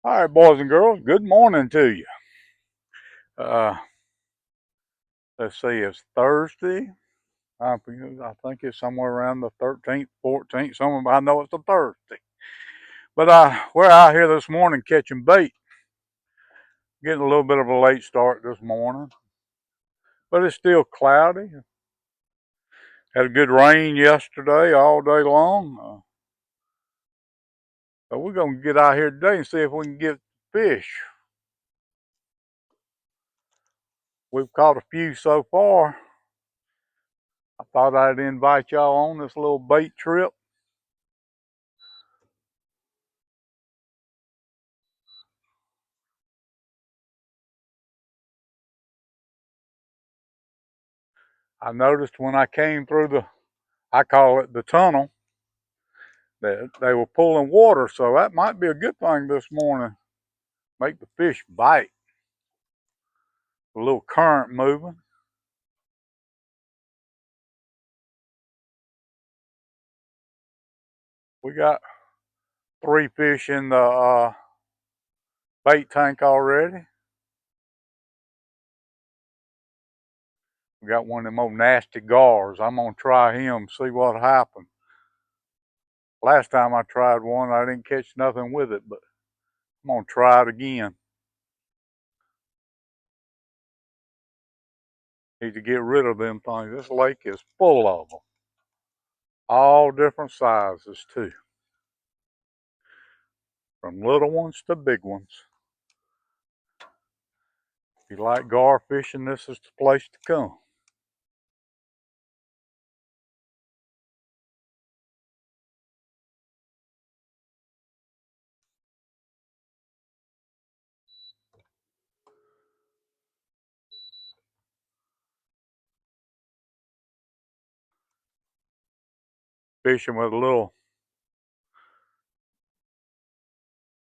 All right, boys and girls, good morning to you. Uh, let's see, it's Thursday. I think it's somewhere around the 13th, 14th, somewhere, I know it's a Thursday. But we're out here this morning catching bait. Getting a little bit of a late start this morning, but it's still cloudy. Had a good rain yesterday all day long. So we're going to get out here today and see if we can get fish. We've caught a few so far. I thought I'd invite y'all on this little bait trip. I noticed when I came through I call it the tunnel, that they were pulling water, so that might be a good thing this morning. Make the fish bite. A little current moving. We got 3 fish in the bait tank already. We got one of them old nasty gars. I'm gonna try him, see what happens. Last time I tried one, I didn't catch nothing with it, but I'm gonna try it again. Need to get rid of them things. This lake is full of them. All different sizes too. From little ones to big ones. If you like gar fishing, this is the place to come. Fishing with a little,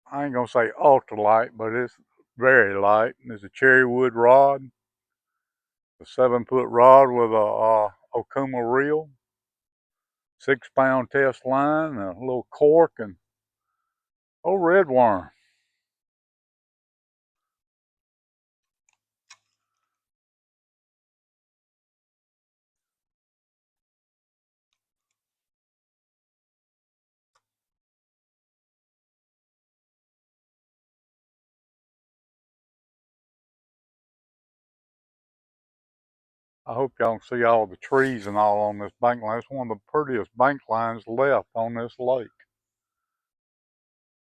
I ain't gonna say ultralight, but it's very light. There's a cherry wood rod, a 7-foot rod with a Okuma reel, 6-pound test line, a little cork, and old red worm. I hope y'all can see all the trees and all on this bank line. It's one of the prettiest bank lines left on this lake.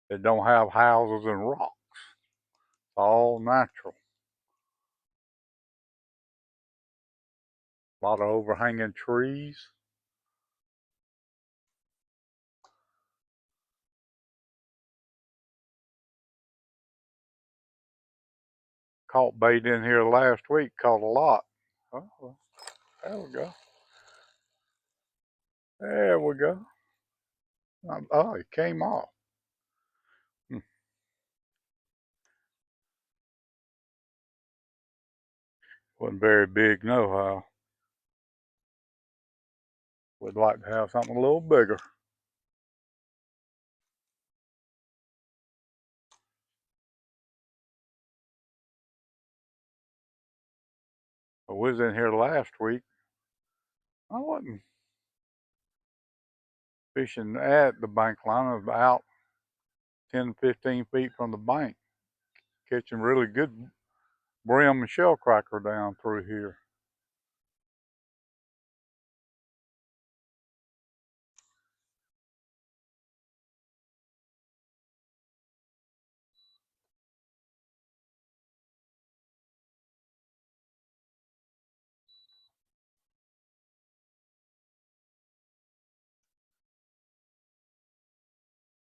It don't have houses and rocks. It's all natural. A lot of overhanging trees. Caught bait in here last week, caught a lot. Oh, there we go. There we go. Oh, it came off. Wasn't very big, no how. Would like to have something a little bigger. I was in here last week. I wasn't fishing at the bank line. I was out 10, 15 feet from the bank, catching really good brim and shell cracker down through here.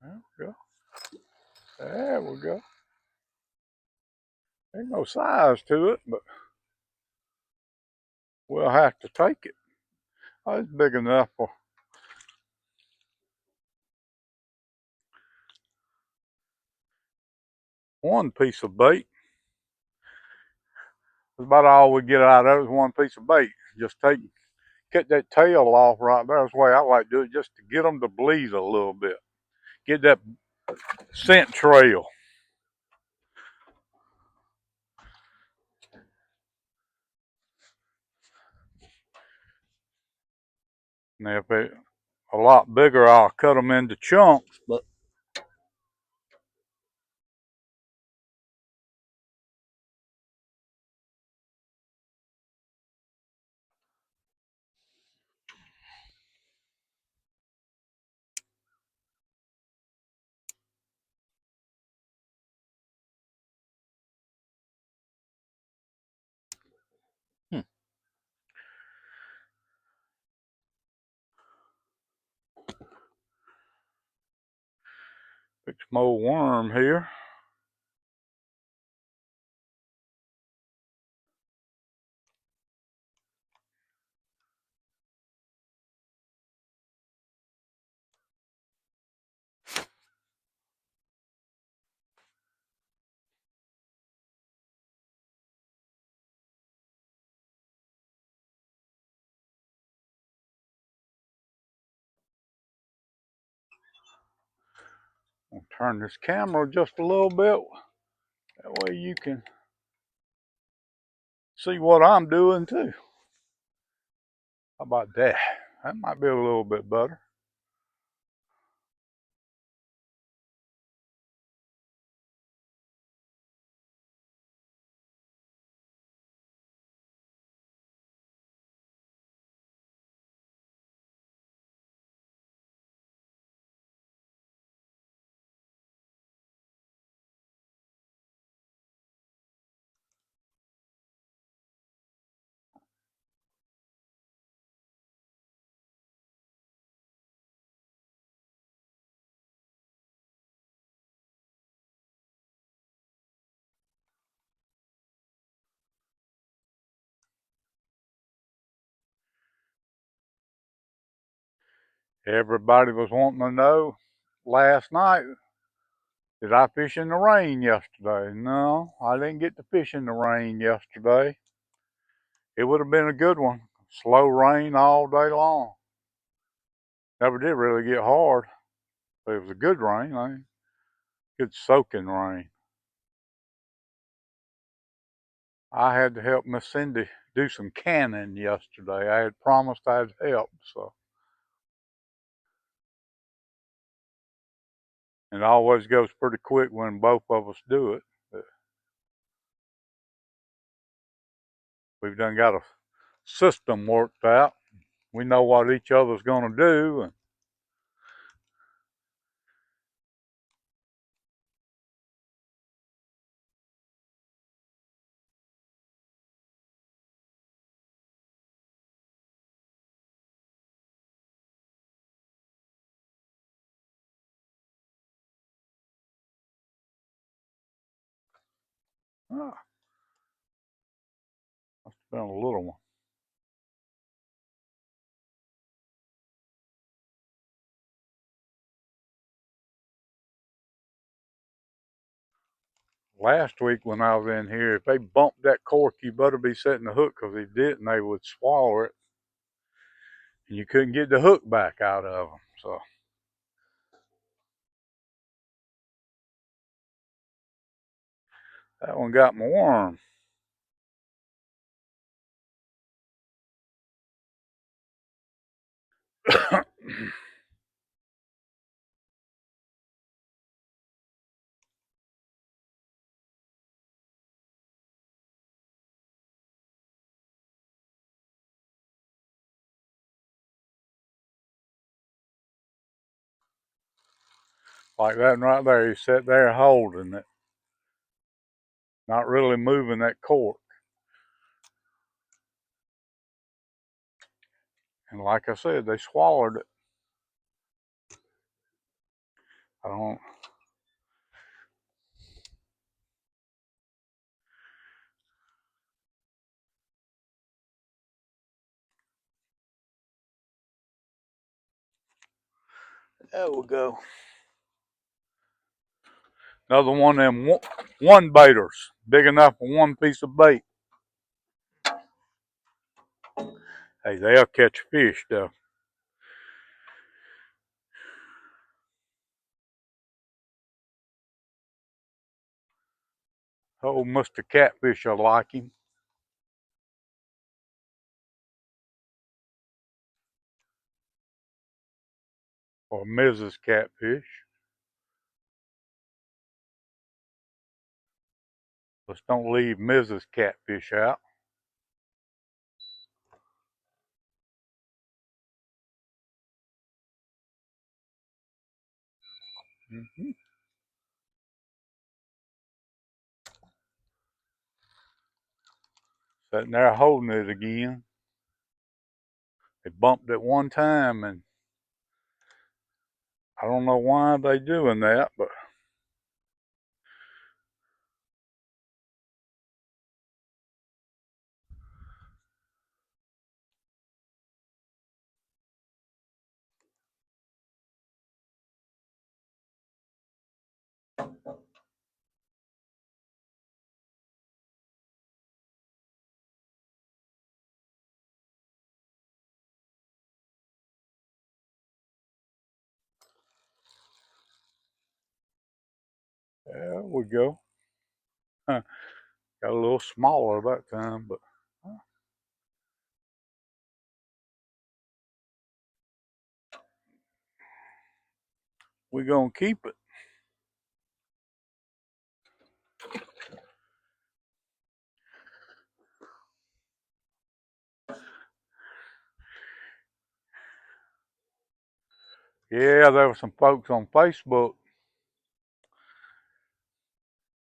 There we go. There we go. Ain't no size to it, but we'll have to take it. Oh, it's big enough for one piece of bait. That's about all we get out of it is one piece of bait. Just cut that tail off right there. That's the way I like to do it, just to get them to bleed a little bit. Get that scent trail. And if they're a lot bigger, I'll cut them into chunks, but fix some old worm here. I'll turn this camera just a little bit. That way you can see what I'm doing too. How about that? That might be a little bit better. Everybody was wanting to know last night, did I fish in the rain yesterday? No, I didn't get to fish in the rain yesterday. It would have been a good one. Slow rain all day long. Never did really get hard, but it was a good rain, good soaking rain. I had to help Miss Cindy do some canning yesterday. I had promised I'd help, so. And it always goes pretty quick when both of us do it. But we've done got a system worked out. We know what each other's going to do. And must have been a little one. Last week when I was in here, if they bumped that cork, you better be setting the hook, because if they didn't, they would swallow it, and you couldn't get the hook back out of them. So that one got my worm. Like that one right there, he sat there holding it, not really moving that cork. And like I said, they swallowed it. I don't. There we go. Another one of them one baiters, big enough for one piece of bait. Hey, they'll catch fish though. Oh, Mr. Catfish, I like him. or Mrs. Catfish. Let's don't leave Mrs. Catfish out. Mm-hmm. Sitting there holding it again. They bumped it one time, and I don't know why they doing that, but there we go. Got a little smaller that time, but we're gonna keep it. Yeah, there were some folks on Facebook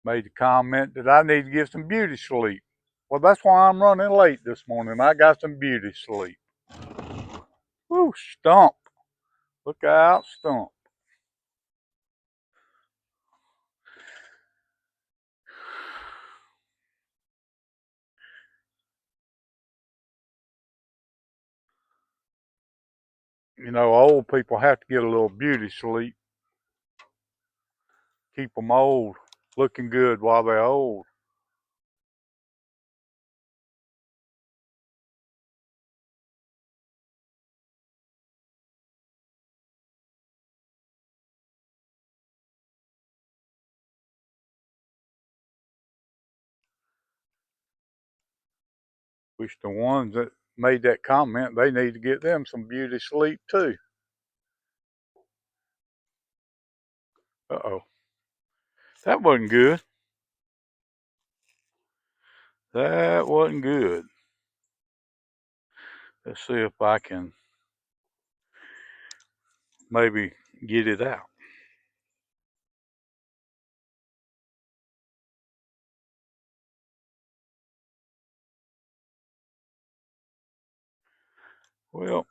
made the comment that I need to get some beauty sleep. Well, that's why I'm running late this morning. I got some beauty sleep. Woo, Stump. Look out, Stump. You know, old people have to get a little beauty sleep. Keep them old, looking good while they're old. Wish the ones that made that comment, they need to get them some beauty sleep too. Uh-oh. That wasn't good. That wasn't good. Let's see if I can maybe get it out. Well,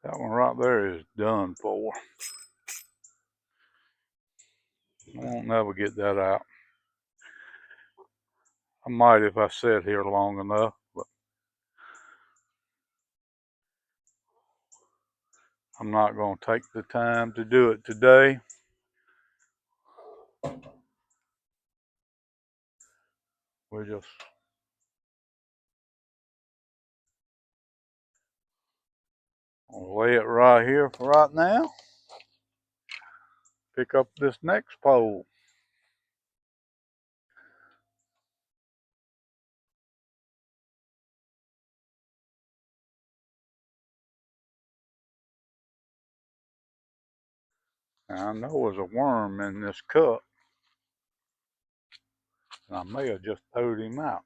that one right there is done for. I won't never get that out. I might if I sit here long enough, but I'm not going to take the time to do it today. We'll just lay it right here for right now. Pick up this next pole. Now, I know there's a worm in this cup, and I may have just throwed him out.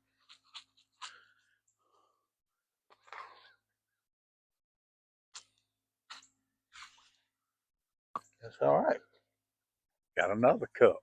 That's all right. Got another cup.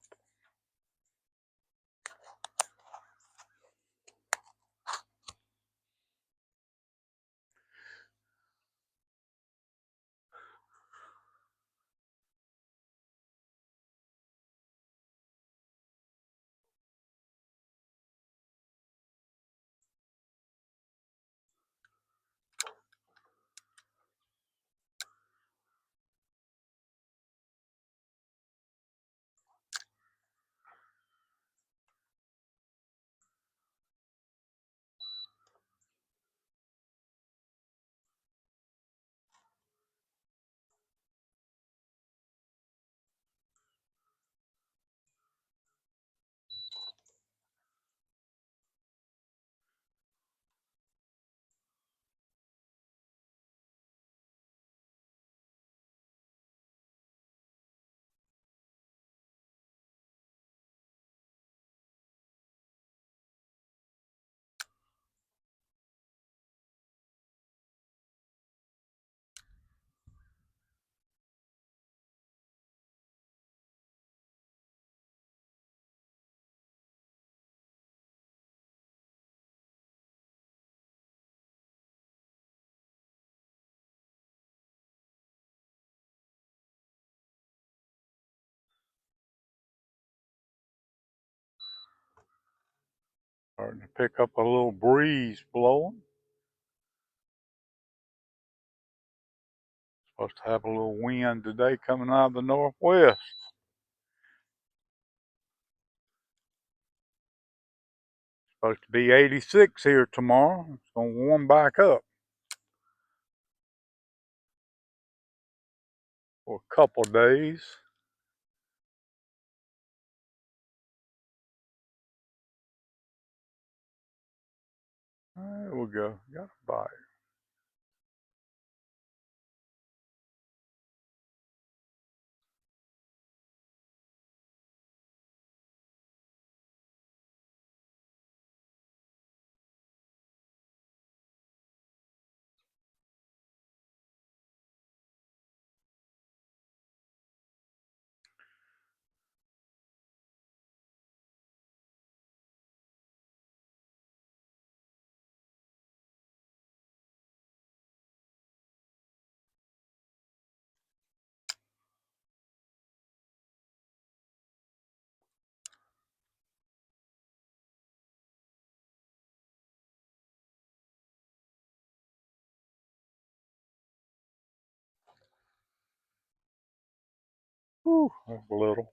Starting to pick up a little breeze blowing. Supposed to have a little wind today coming out of the northwest. Supposed to be 86 here tomorrow. It's going to warm back up for a couple days. There we go. Got a bite. Whew, that's a little.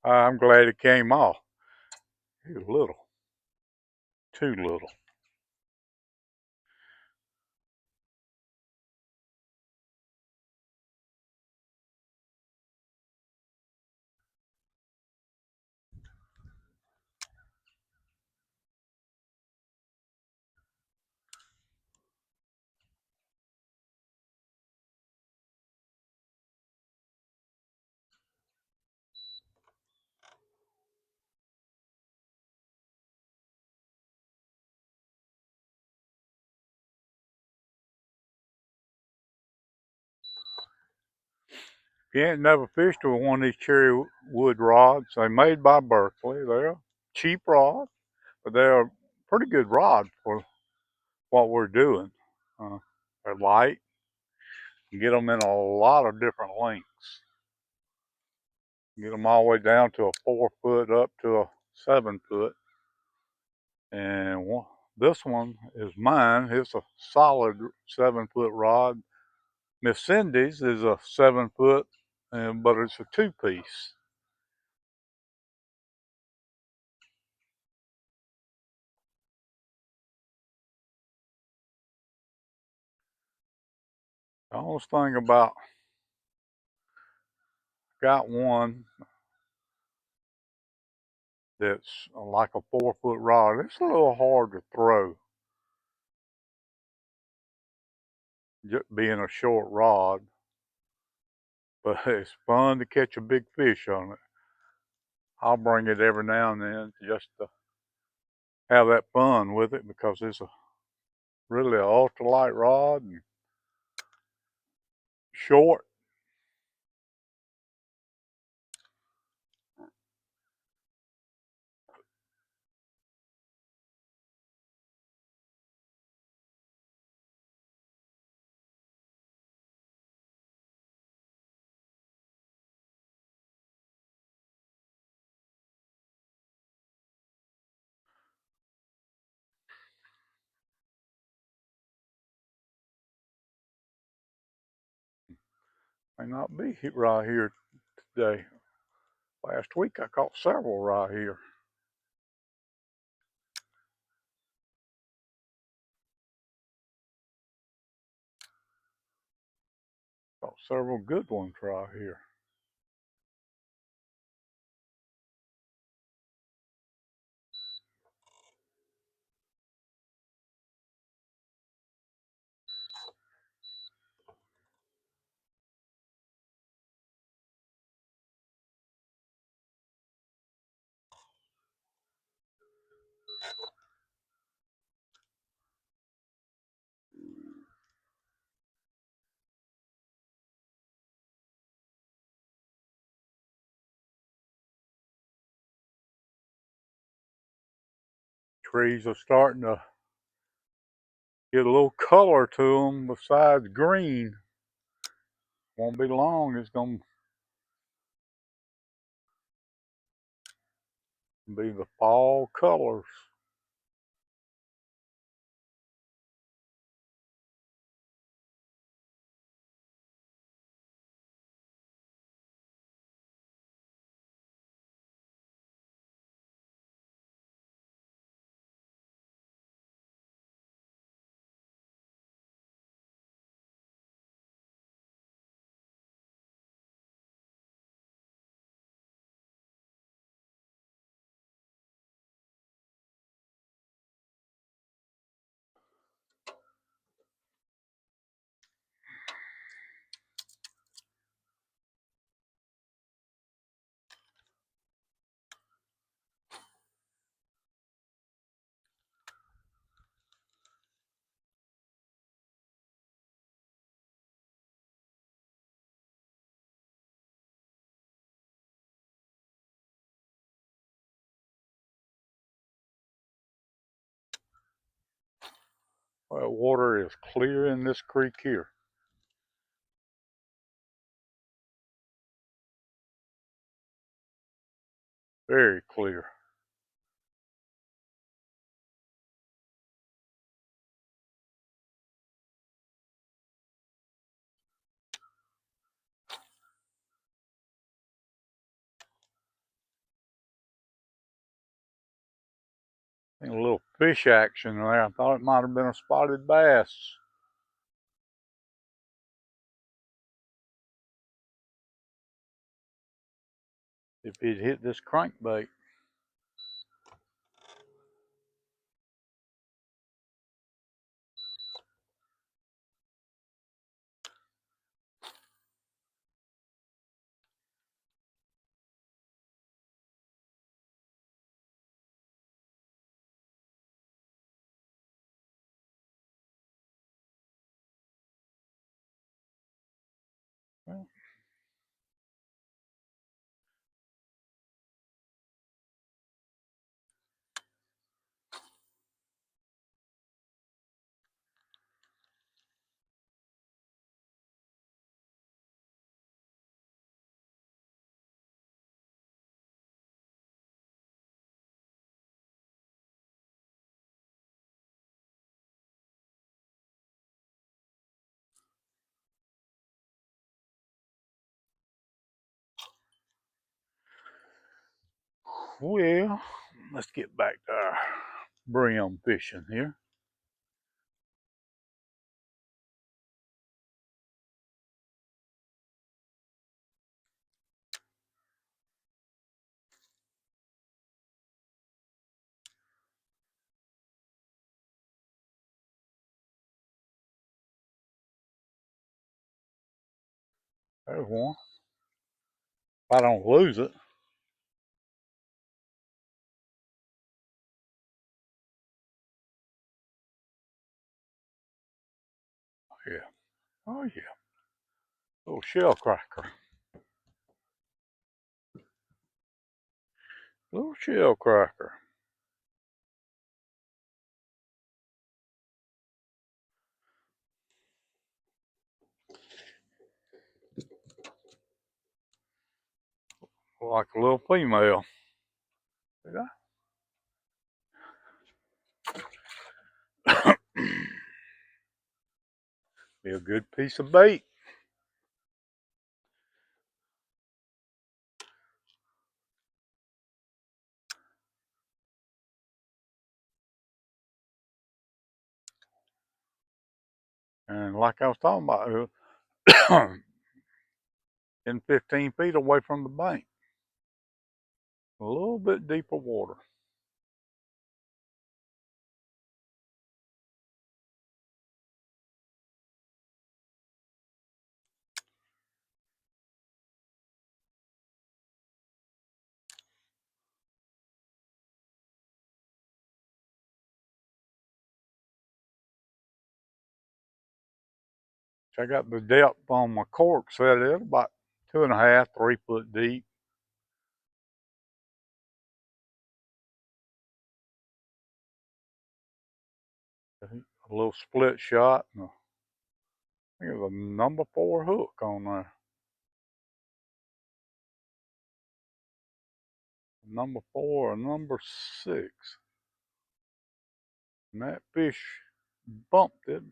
I'm glad it came off. It was little. Too little. If you ain't never fished with one of these cherry wood rods, they're made by Berkley. They're a cheap rod, but they're a pretty good rod for what we're doing. They're light. You get them in a lot of different lengths. You get them all the way down to a 4 foot up to a 7 foot. And this one is mine. It's a solid 7 foot rod. Miss Cindy's is a 7 foot, but it's a 2 piece. The only thing about got one that's like a 4 foot rod. It's a little hard to throw, just being a short rod, but it's fun to catch a big fish on it. I'll bring it every now and then just to have that fun with it because it's a really an ultralight rod and short. May not be right here today. Last week I caught several right here. Caught several good ones right here. Trees are starting to get a little color to them besides green. Won't be long. It's gonna Be the fall colors. Well, water is clear in this creek here. Very clear. A little fish action there. I thought it might have been a spotted bass. If he'd hit this crankbait. Well, well, let's get back to our brim fishing here. There's one. If I don't lose it. Yeah. Oh yeah. Little shell cracker. Little shell cracker. Like a little female. Did I? Be a good piece of bait. And like I was talking about, 10, 15 feet away from the bank. A little bit deeper water. I got the depth on my cork set at about 2.5, 3 foot deep. A little split shot. And I think it was a number 4 hook on there. number 4 or number 6. And that fish bumped it.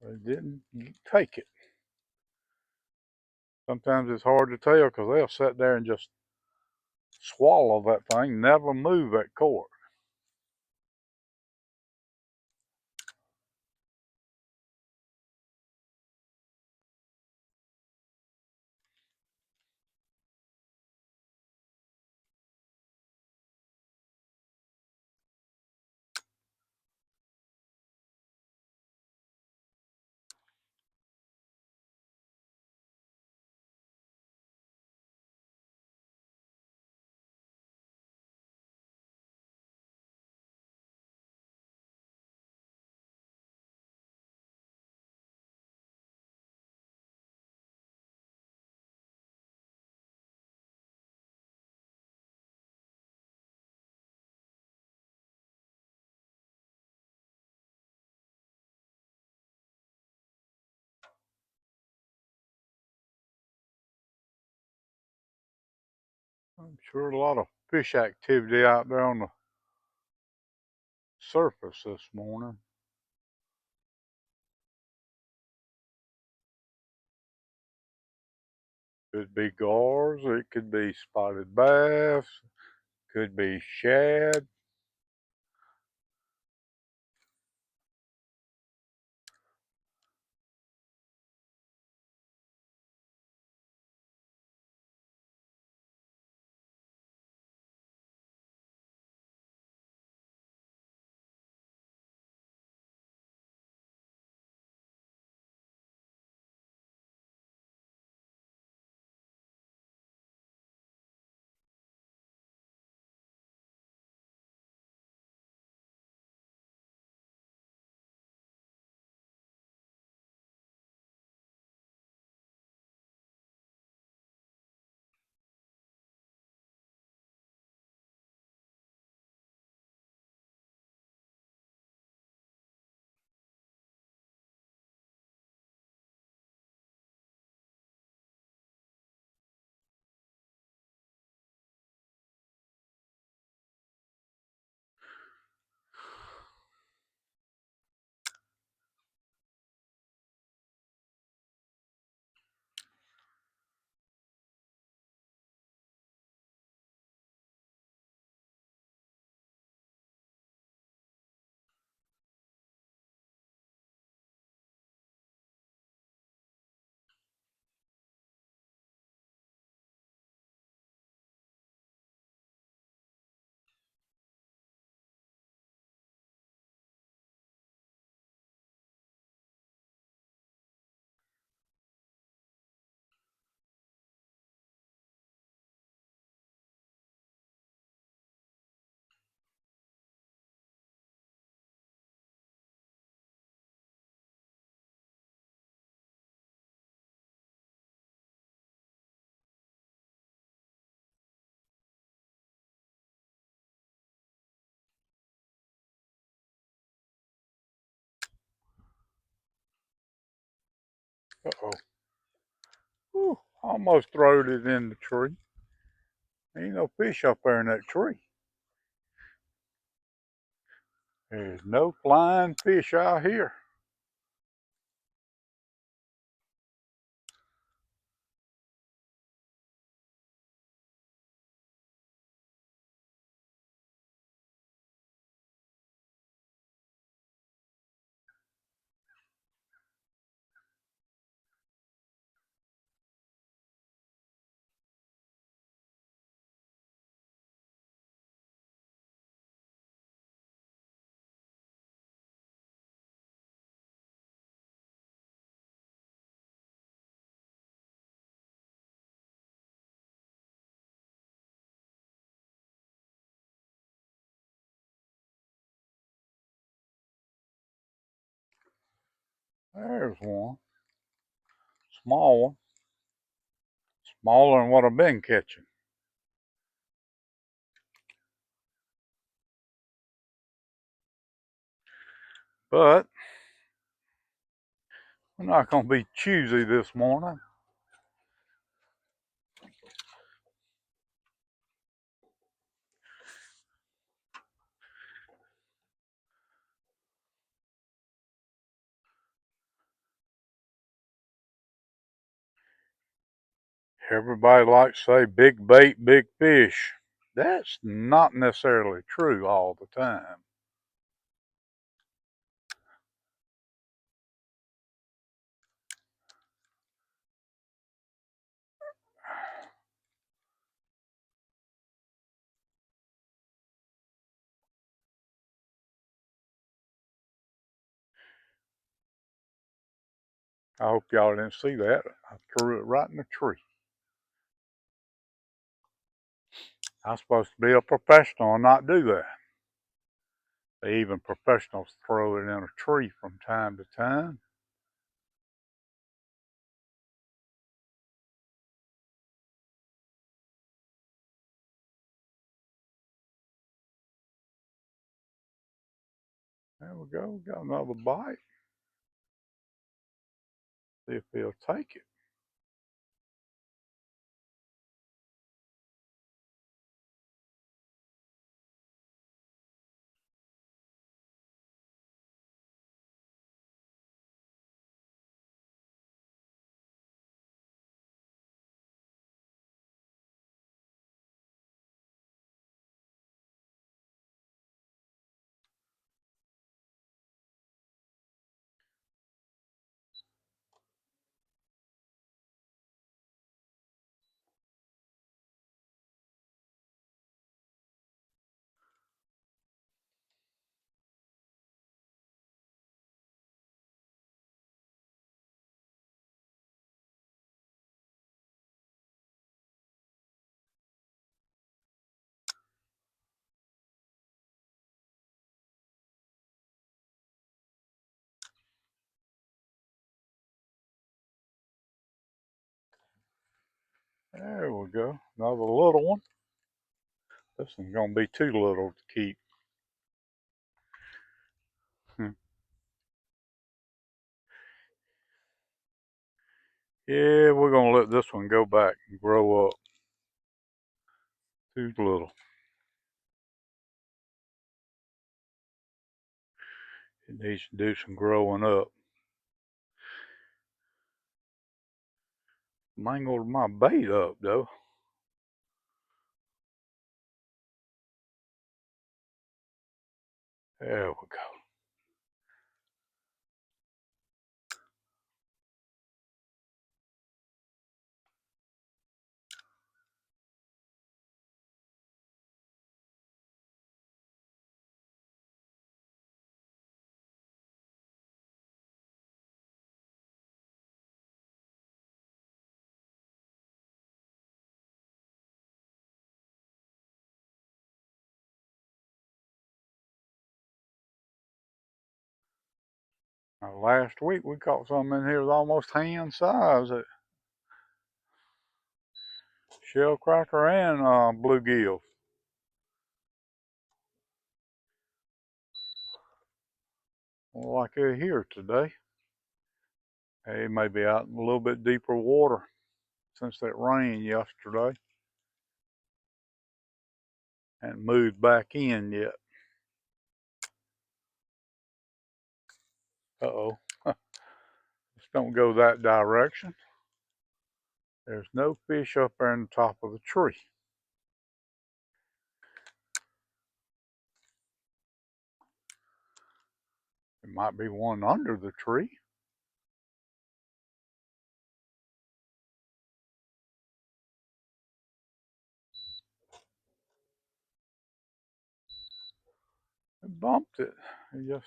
They didn't take it. Sometimes it's hard to tell because they'll sit there and just swallow that thing, never move that cork. I'm sure a lot of fish activity out there on the surface this morning. Could be gars, it could be spotted bass, could be shad. Uh-oh. Whew, almost throwed it in the tree. Ain't no fish up there in that tree. There's no flying fish out here. There's one. Small one. Smaller than what I've been catching. But We're not going to be choosy this morning. Everybody likes to say big bait, big fish. That's not necessarily true all the time. I hope y'all didn't see that. I threw it right in the tree. I'm supposed to be a professional and not do that. Even professionals throw it in a tree from time to time. There we go. Got another bite. See if he'll take it. There we go. Another little one. This one's going to be too little to keep. Yeah, we're going to let this one go back and grow up. Too little. It needs to do some growing up. Mangled my bait up, though. There we go. Now, last week we caught something in here that was almost hand size. Shell cracker and bluegill. Like they're here today. They may be out in a little bit deeper water since that rain yesterday. Hadn't moved back in yet. Uh-oh. Just don't go that direction. There's no fish up there in the top of the tree. There might be one under the tree. It bumped it. It just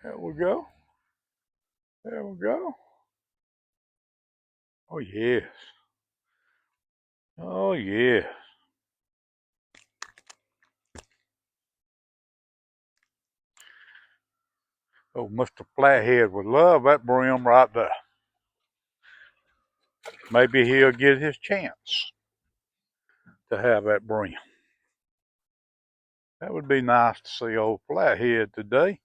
There we go. There we go. Oh, yes. Oh, yes. Oh, Mr. Flathead would love that brim right there. Maybe he'll get his chance to have that brim. That would be nice to see old Flathead today.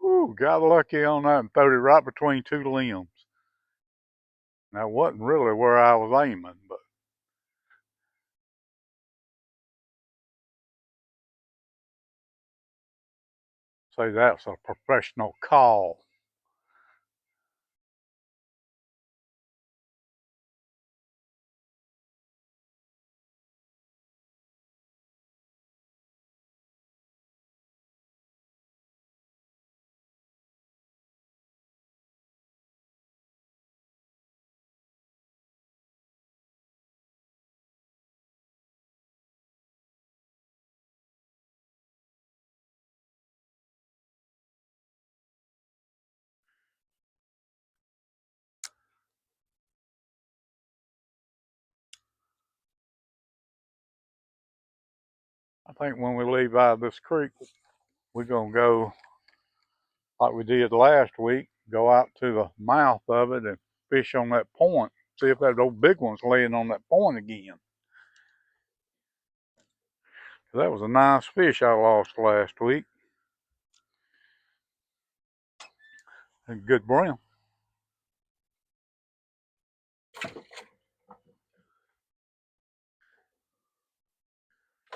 Whew, got lucky on that and threw it right between two limbs. That wasn't really where I was aiming, but say that's a professional call. I think when we leave out of this creek, we're going to go like we did last week, go out to the mouth of it and fish on that point. See if that old big one's laying on that point again. That was a nice fish I lost last week. A good brim.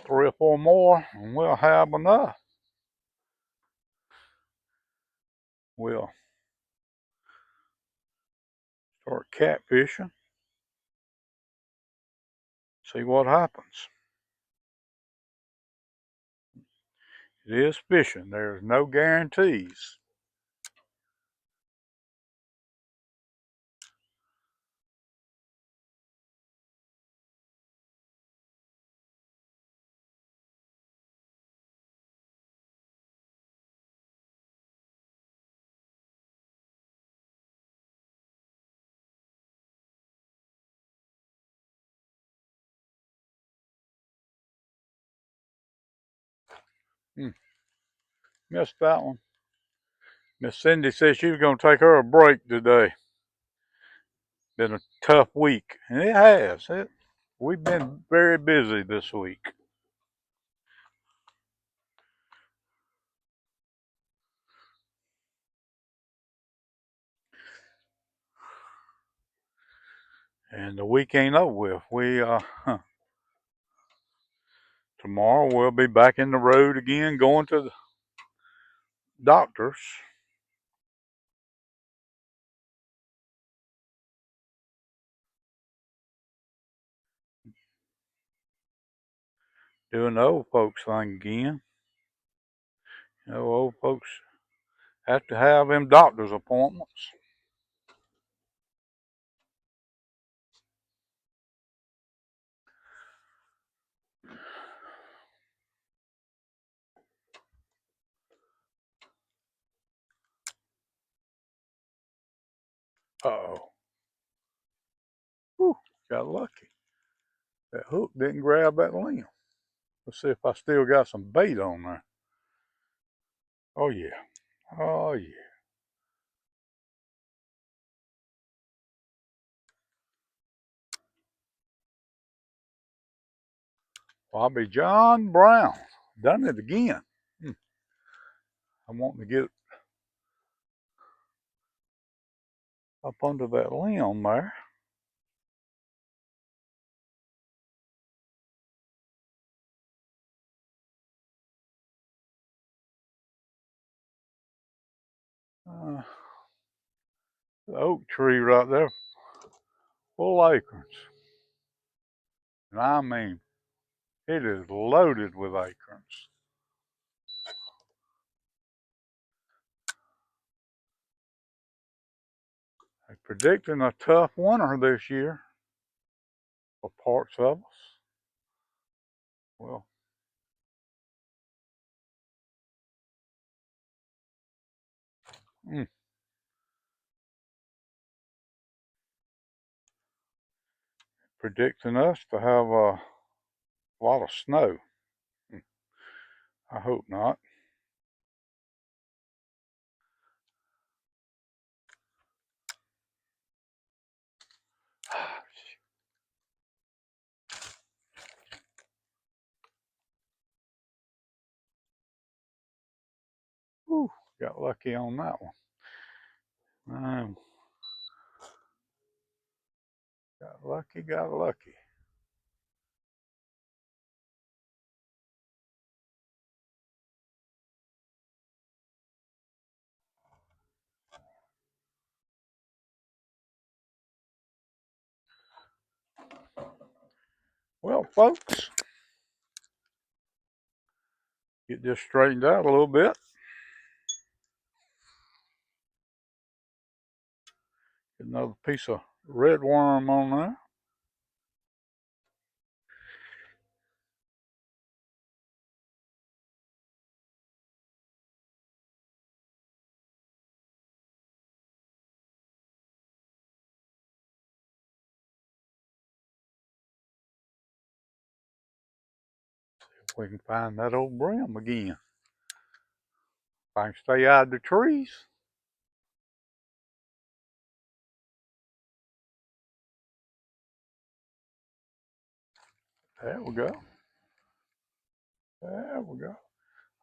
3 or 4 more and we'll have enough. We'll start catfishing. See what happens. It is fishing. There's no guarantees. Missed that one. Miss Cindy said she was going to take her a break today. Been a tough week, and it has. We've been very busy this week. And the week ain't over with. Tomorrow we'll be back in the road again, going to the doctors. Doing the old folks thing again. You know, old folks have to have them doctor's appointments. Uh-oh. Whew, got lucky. That hook didn't grab that limb. Let's see if I still got some bait on there. Oh yeah. Oh yeah. Bobby John Brown. Done it again. I'm wanting to get up under that limb there. Uh, the oak tree right there, full acorns. And I mean, it is loaded with acorns. They're predicting a tough winter this year for parts of us. Well, mm, predicting us to have a lot of snow. Mm, I hope not. Whew, got lucky on that one. Um, got lucky, got lucky. Well, folks, get this straightened out a little bit. Get another piece of red worm on there. If we can find that old brim again. If I can stay out of the trees. There we go. There we go.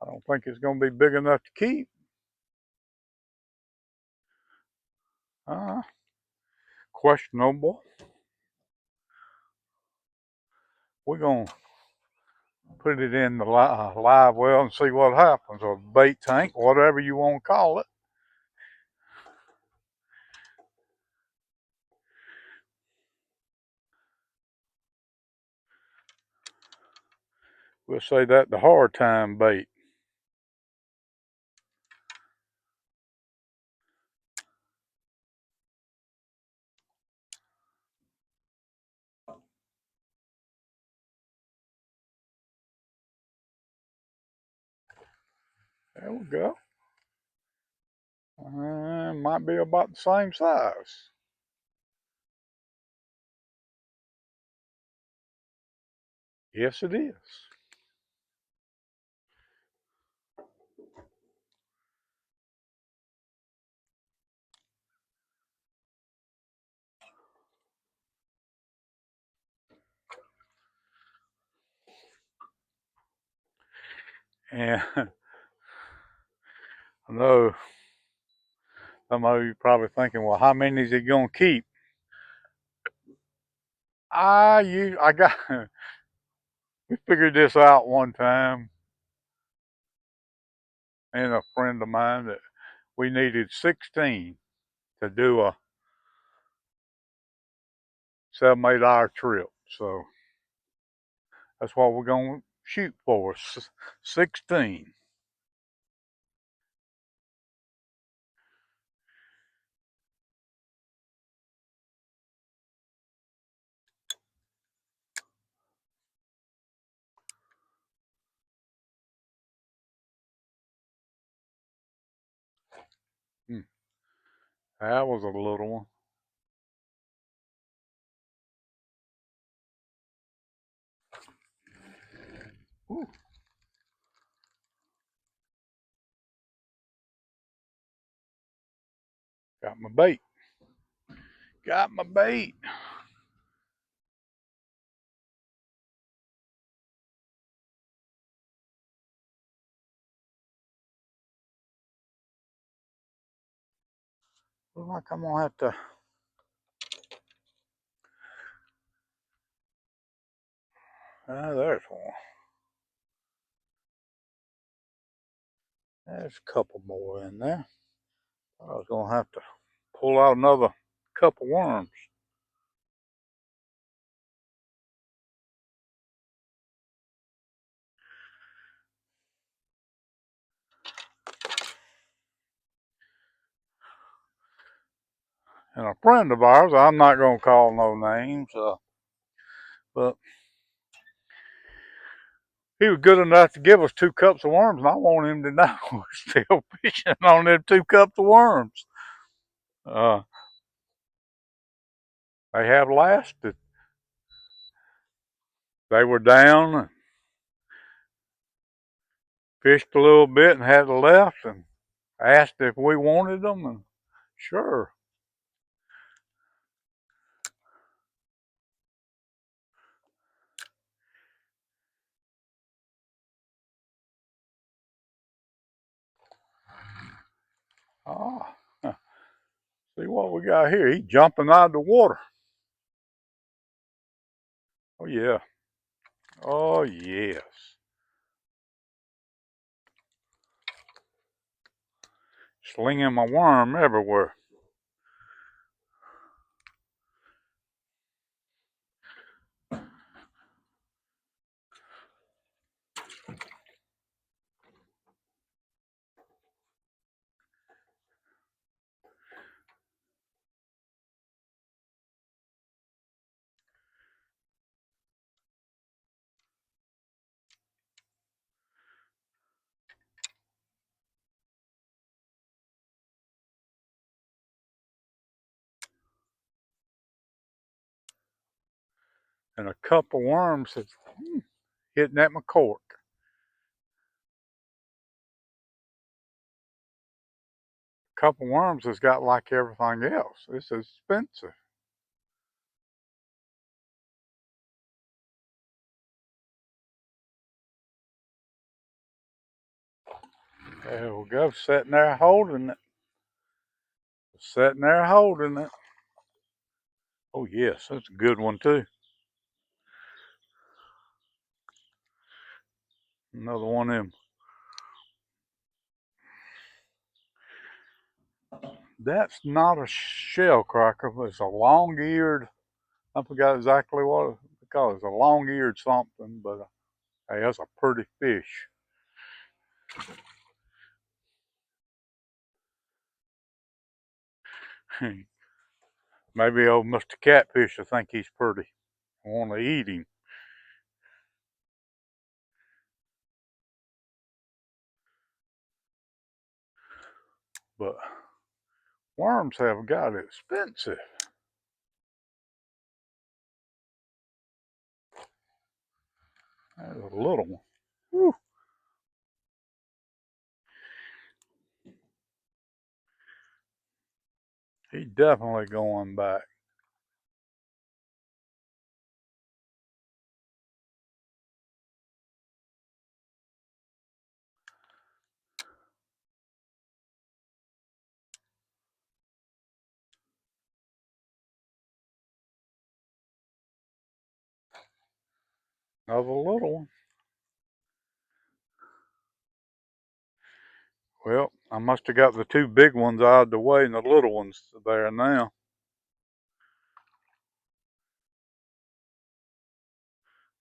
I don't think it's going to be big enough to keep. Questionable. We're going to put it in the live well and see what happens, or bait tank, whatever you want to call it. We'll say that the hard time bait. There we go. Might be about the same size. Yes, it is. And I know some of you probably thinking, well, how many is he gonna keep? I got we figured this out one time, and a friend of mine, that we needed 16 to do a 7, 8 hour trip. So that's what we're gonna shoot for, 16. Hmm. That was a little one. Ooh, got my bait. Got my bait. Looks like I'm gonna have to. There's one. There's a couple more in there. I was gonna have to pull out another couple worms. And a friend of ours, I'm not gonna call no names, but he was good enough to give us 2 cups of worms, and I want him to know we're still fishing on them 2 cups of worms. Uh, they have lasted. They were down and fished a little bit and had left and asked if we wanted them, and sure. Ah, see what we got here. He's jumping out of the water. Oh yeah. Oh yes. Slinging my worm everywhere. And a couple worms is hitting at my cork. A couple worms has got like everything else. It's expensive. There we go, sitting there holding it. Sitting there holding it. Oh yes, that's a good one too. Another one of them. That's not a shell cracker, but it's a long-eared. I forgot exactly what it's called. It's a long-eared something, but hey, that's a pretty fish. Maybe old Mr. Catfish will think he's pretty. I want to eat him. But worms have got expensive. That's a little one. Whew. He's definitely going back. Another little one. Well, I must have got the 2 big ones out of the way and the little ones there now.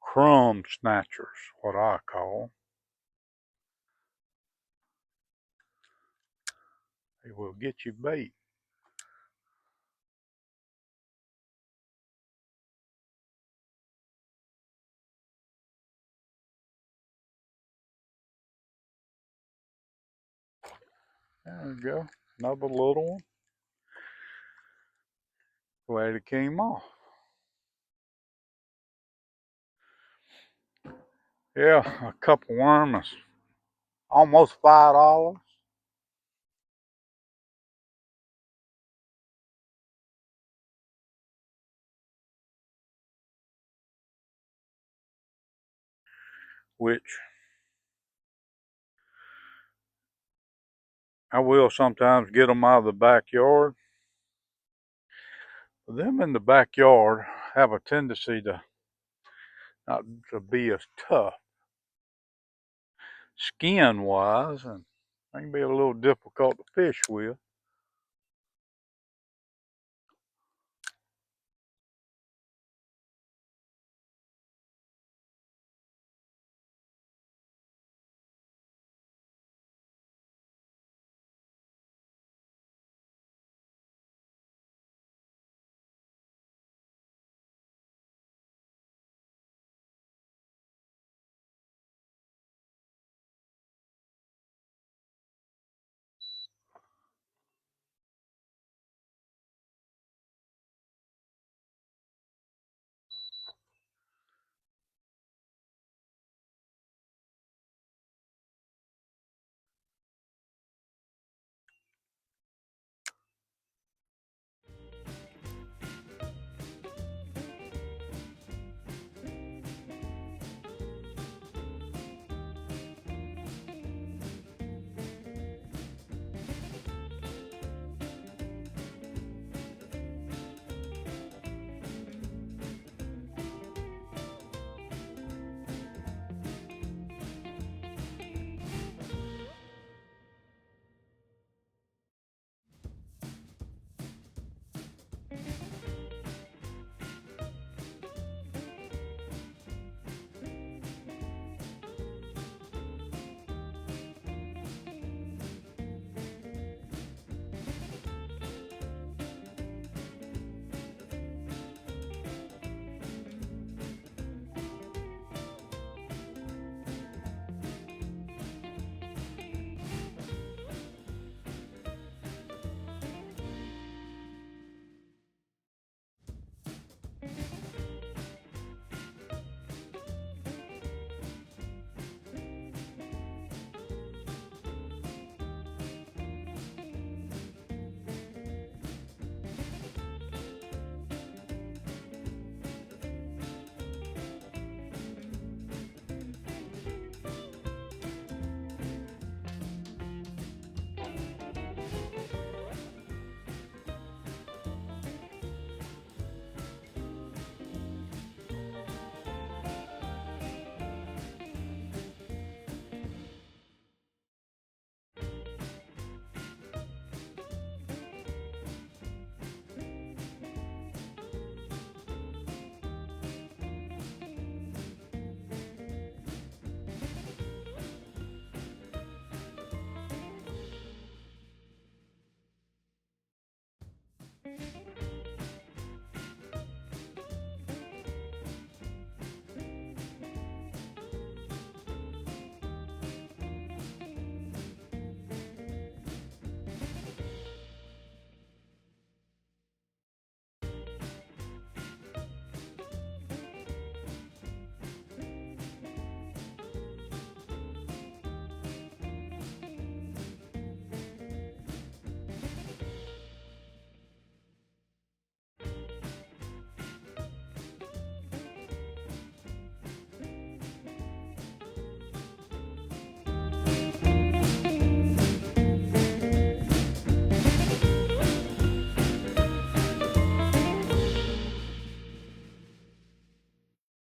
Crumb snatchers, what I call. They will get you bait. There we go. Another little one. Glad it came off. Yeah, a couple worms, almost $5. Which I will sometimes get them out of the backyard. Them in the backyard have a tendency to not to be as tough skin wise, and they can be a little difficult to fish with.